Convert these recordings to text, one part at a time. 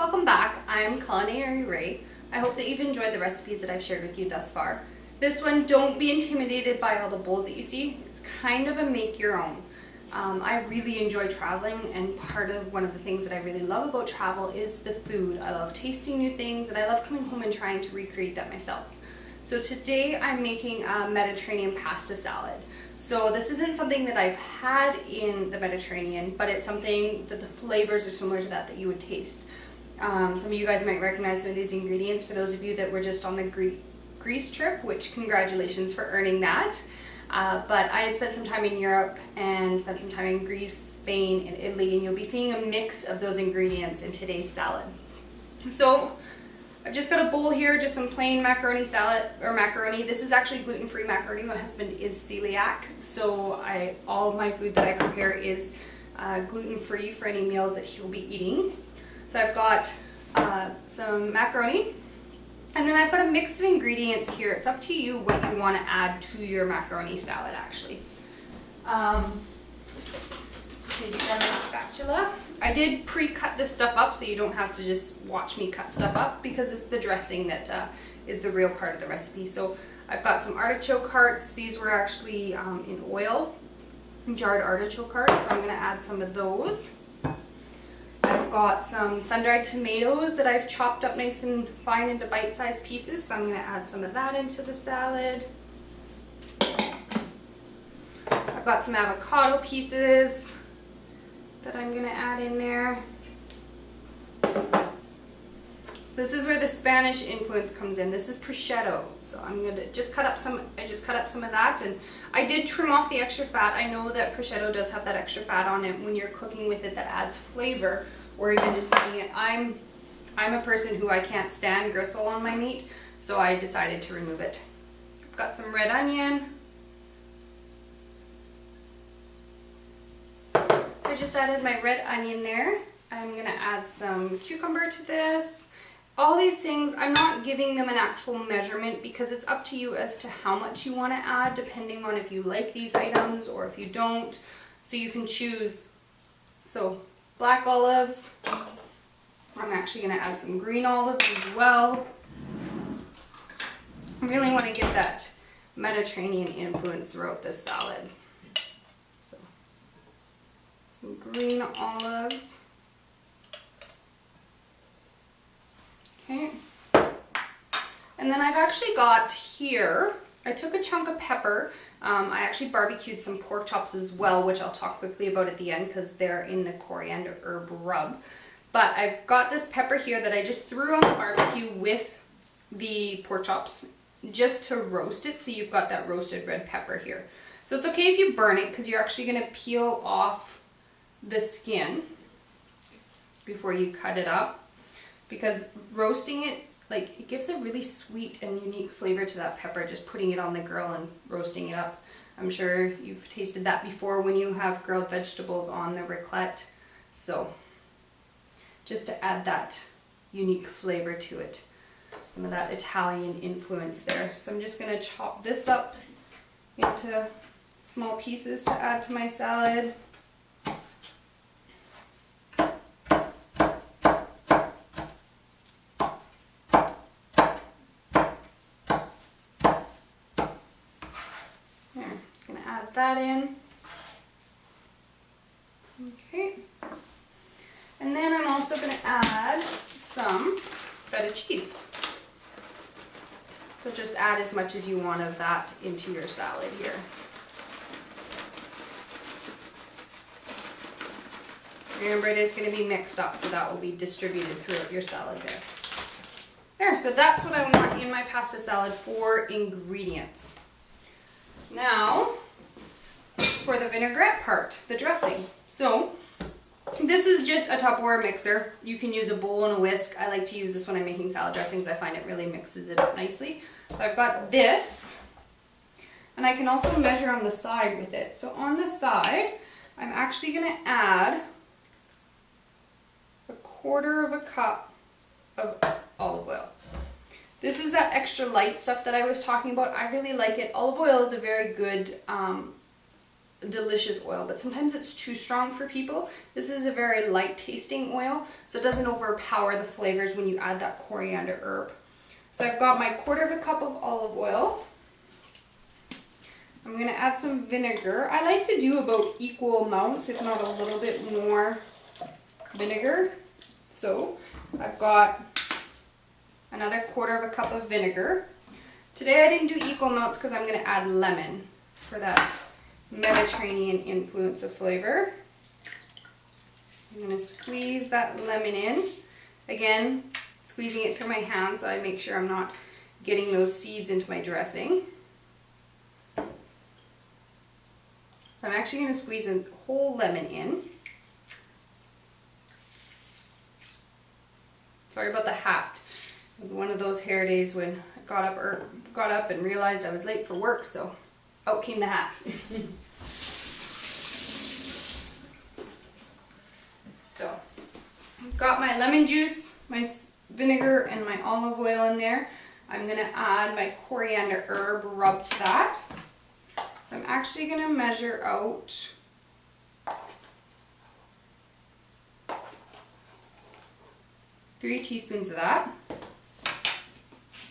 Welcome back. I'm Culinary Ray. I hope that you've enjoyed the recipes that I've shared with you thus far. This one, don't be intimidated by all the bowls that you see. It's kind of a make your own. I really enjoy traveling, and one of the things that I really love about travel is the food. I love tasting new things, and I love coming home and trying to recreate that myself. So today I'm making a Mediterranean pasta salad. So this isn't something that I've had in the Mediterranean, but it's something that the flavors are similar to that you would taste. Some of you guys might recognize some of these ingredients for those of you that were just on the Greece trip, which congratulations for earning that. But I had spent some time in Europe and spent some time in Greece, Spain, and Italy, and you'll be seeing a mix of those ingredients in today's salad. So I've just got a bowl here, just some plain macaroni salad, or macaroni. This is actually gluten-free macaroni. My husband is celiac, so all of my food that I prepare is gluten-free for any meals that he'll be eating. So I've got some macaroni, and then I've got a mix of ingredients here. It's up to you what you want to add to your macaroni salad, actually. Take my spatula. I did pre-cut this stuff up so you don't have to just watch me cut stuff up, because it's the dressing that is the real part of the recipe. So I've got some artichoke hearts. These were actually in oil, jarred artichoke hearts, so I'm going to add some of those. I've got some sun-dried tomatoes that I've chopped up nice and fine into bite-sized pieces, so I'm going to add some of that into the salad. I've got some avocado pieces that I'm going to add in there. So this is where the Spanish influence comes in. This is prosciutto. So I'm going to just cut up some of that, and I did trim off the extra fat. I know that prosciutto does have that extra fat on it when you're cooking with it that adds flavor, or even just eating it. I'm a person who I can't stand gristle on my meat, so I decided to remove it. I've got some red onion. So I just added my red onion there. I'm going to add some cucumber to this. All these things, I'm not giving them an actual measurement because it's up to you as to how much you want to add, depending on if you like these items or if you don't. So you can choose. So black olives. I'm actually going to add some green olives as well. I really want to get that Mediterranean influence throughout this salad. So some green olives. Okay. And then I've actually got here, I took a chunk of pepper. I actually barbecued some pork chops as well, which I'll talk quickly about at the end because they're in the coriander herb rub. But I've got this pepper here that I just threw on the barbecue with the pork chops just to roast it, so you've got that roasted red pepper here. So it's okay if you burn it because you're actually going to peel off the skin before you cut it up, because roasting it, it gives a really sweet and unique flavor to that pepper, just putting it on the grill and roasting it up. I'm sure you've tasted that before when you have grilled vegetables on the raclette. So just to add that unique flavor to it, some of that Italian influence there. So I'm just going to chop this up into small pieces to add to my salad. That in. Okay. And then I'm also going to add some feta cheese. So just add as much as you want of that into your salad here. Remember, it is going to be mixed up, so that will be distributed throughout your salad there. There, so that's what I want in my pasta salad for ingredients. Now, for the vinaigrette part, the dressing. So this is just a Tupperware mixer. You can use a bowl and a whisk. I like to use this when I'm making salad dressings. I find it really mixes it up nicely. So I've got this, and I can also measure on the side with it. So on the side, I'm actually going to add 1/4 cup of olive oil. This is that extra light stuff that I was talking about. I really like it. Olive oil is a very good delicious oil, but sometimes it's too strong for people. This is a very light tasting oil, so it doesn't overpower the flavors when you add that coriander herb. So I've got my 1/4 cup of olive oil. I'm gonna add some vinegar. I like to do about equal amounts, if not a little bit more vinegar. So I've got another 1/4 cup of vinegar. Today I didn't do equal amounts because I'm gonna add lemon for that Mediterranean influence of flavor. I'm gonna squeeze that lemon in. Again, squeezing it through my hand so I make sure I'm not getting those seeds into my dressing. So I'm actually going to squeeze a whole lemon in. Sorry about the hat. It was one of those hair days when I got up and realized I was late for work, so out came the hat. So I've got my lemon juice, my vinegar, and my olive oil in there. I'm going to add my coriander herb rub to that. So I'm actually going to measure out three teaspoons of that.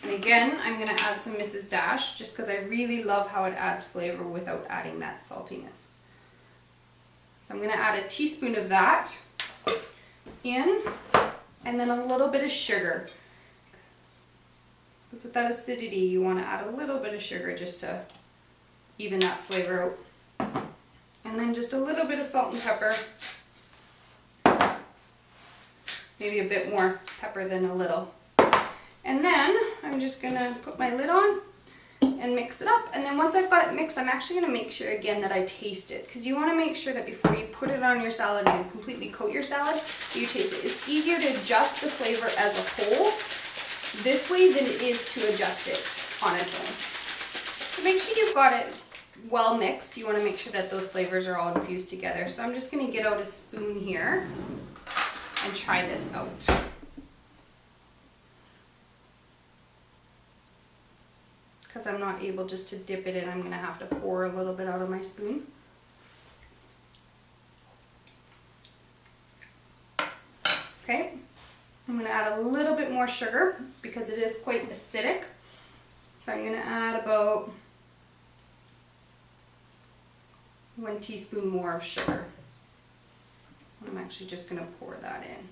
And again, I'm going to add some Mrs.Dash just because I really love how it adds flavor without adding that saltiness. So I'm going to add a teaspoon of that in, and then a little bit of sugar. Because with that acidity, you want to add a little bit of sugar just to even that flavor out. And then just a little bit of salt and pepper. Maybe a bit more pepper than a little. And then I'm just going to put my lid on and mix it up. And then once I've got it mixed, I'm actually going to make sure again that I taste it. Because you want to make sure that before you put it on your salad and completely coat your salad, that you taste it. It's easier to adjust the flavor as a whole this way than it is to adjust it on its own. So make sure you've got it well mixed. You want to make sure that those flavors are all infused together. So I'm just going to get out a spoon here and try this out. Because I'm not able just to dip it in, I'm going to have to pour a little bit out of my spoon. Okay, I'm going to add a little bit more sugar because it is quite acidic. So I'm going to add about 1 teaspoon more of sugar. I'm actually just going to pour that in.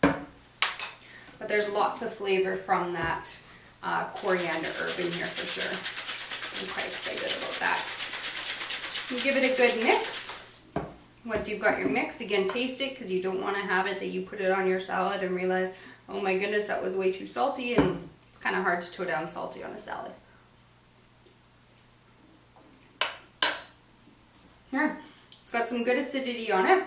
But there's lots of flavor from that coriander herb in here for sure. I'm quite excited about that. You give it a good mix. Once you've got your mix, again, taste it because you don't want to have it that you put it on your salad and realize, oh my goodness, that was way too salty, and it's kind of hard to toe down salty on a salad. Yeah, it's got some good acidity on it.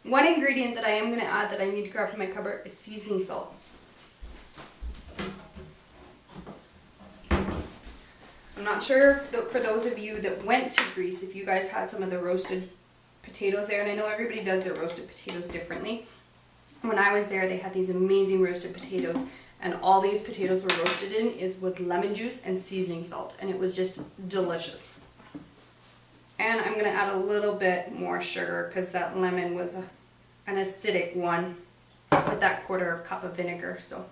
One ingredient that I am going to add that I need to grab from my cupboard is seasoning salt. I'm not sure for those of you that went to Greece, if you guys had some of the roasted potatoes there, and I know everybody does their roasted potatoes differently. When I was there, they had these amazing roasted potatoes, and all these potatoes were roasted in is with lemon juice and seasoning salt, and it was just delicious. And I'm going to add a little bit more sugar because that lemon was an acidic one with that 1/4 cup of vinegar. So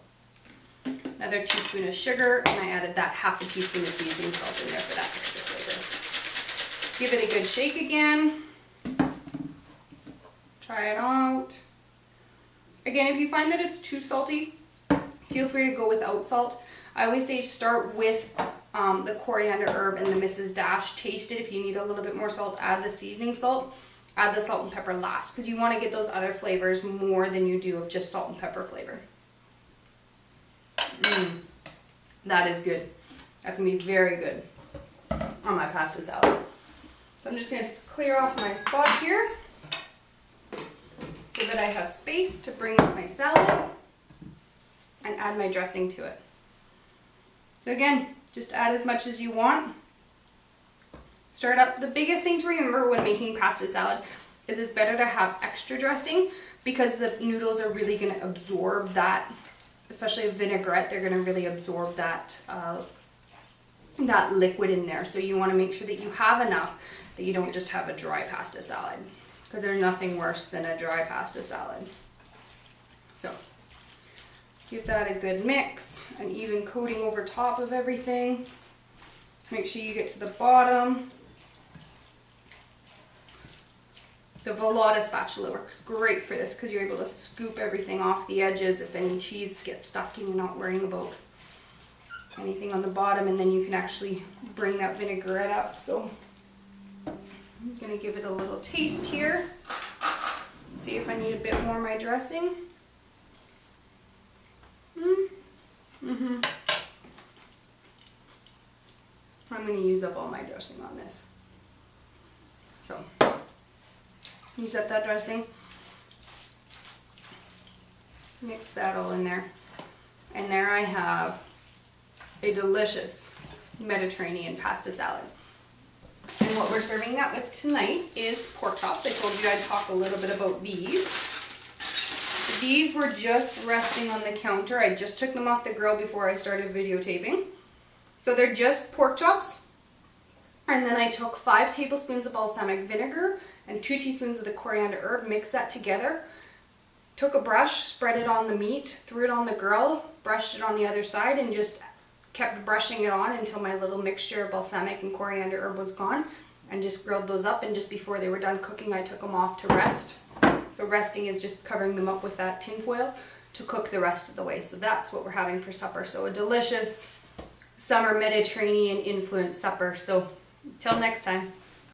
another teaspoon of sugar, and I added that 1/2 teaspoon of seasoning salt in there for that extra flavor. Give it a good shake again. Try it out. Again, if you find that it's too salty, feel free to go without salt. I always say start with the coriander herb and the Mrs.Dash. Taste it. If you need a little bit more salt, add the seasoning salt. Add the salt and pepper last because you want to get those other flavors more than you do of just salt and pepper flavor. That is good. That's going to be very good on my pasta salad. So I'm just going to clear off my spot here so that I have space to bring up my salad and add my dressing to it. So again, just add as much as you want. Stir it up. The biggest thing to remember when making pasta salad is it's better to have extra dressing because the noodles are really going to absorb that, especially a vinaigrette, they're going to really absorb that that liquid in there. So you want to make sure that you have enough that you don't just have a dry pasta salad, because there's nothing worse than a dry pasta salad. So give that a good mix, an even coating over top of everything. Make sure you get to the bottom. The Velata spatula works great for this because you're able to scoop everything off the edges if any cheese gets stuck and you're not worrying about anything on the bottom, and then you can actually bring that vinaigrette up. So I'm going to give it a little taste here. See if I need a bit more of my dressing. I'm going to use up all my dressing on this. So use up that dressing, mix that all in there, and there I have a delicious Mediterranean pasta salad. And what we're serving that with tonight is pork chops. I told you I'd talk a little bit about these. These were just resting on the counter. I just took them off the grill before I started videotaping. So they're just pork chops. And then I took 5 tablespoons of balsamic vinegar and 2 teaspoons of the coriander herb, mixed that together. Took a brush, spread it on the meat, threw it on the grill, brushed it on the other side, and just kept brushing it on until my little mixture of balsamic and coriander herb was gone, and just grilled those up. And just before they were done cooking, I took them off to rest. So resting is just covering them up with that tin foil to cook the rest of the way. So that's what we're having for supper. So a delicious summer Mediterranean influenced supper. So until next time.